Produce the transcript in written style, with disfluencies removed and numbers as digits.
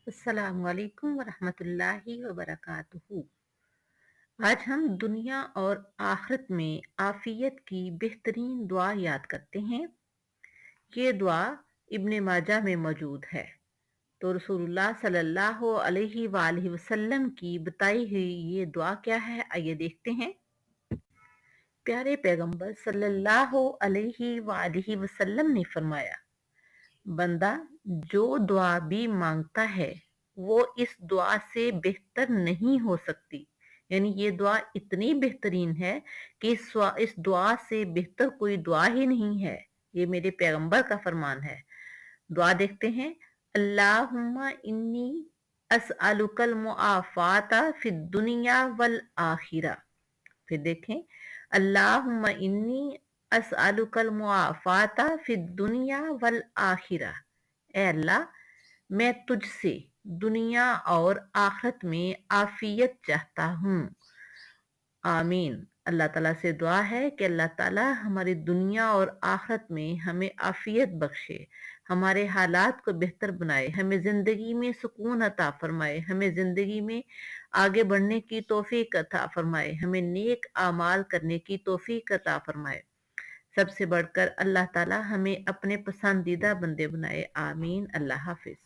अस्सलाम वालेकुम वरहमतुल्लाहि वबरकातुहू। आज हम दुनिया और आखिरत में आफियत की बेहतरीन दुआ याद करते हैं। ये दुआ इब्ने माजा में मौजूद है। तो रसूलुल्लाह सल्लल्लाहु अलैहि वसल्लम की बताई हुई ये दुआ क्या है, आइए देखते हैं। प्यारे पैगंबर सल्लल्लाहु अलैहि वसल्लम ने फरमाया, बंदा जो दुआ भी मांगता है वो इस दुआ से बेहतर नहीं हो सकती। यानी ये दुआ इतनी बेहतरीन है कि इस दुआ से बेहतर कोई दुआ ही नहीं है। ये मेरे पैगंबर का फरमान है। दुआ देखते हैं। अल्लाहुम्मा इन्नी अस्अलुकल मुआफाता फिद दुनिया वल आखिरा। फिर देखें, अल्लाहुम्मा इन्नी अस्अलुकल मुआफाता फिद दुनिया वल आखिरा। ए अल्लाह, मैं तुझसे दुनिया और आखिरत में आफियत चाहता हूँ। आमीन। अल्लाह ताला से दुआ है कि अल्लाह ताला हमारी दुनिया और आखिरत में हमें आफियत बख्शे, हमारे हालात को बेहतर बनाए, हमें ज़िंदगी में सुकून अता फरमाए, हमें ज़िंदगी में आगे बढ़ने की तौफीक अता फरमाए, हमें नेक आमाल करने की तौफीक अता फरमाए। सबसे बढ़कर अल्लाह ताला हमें अपने पसंदीदा बंदे बनाए। आमीन। अल्लाह हाफिज।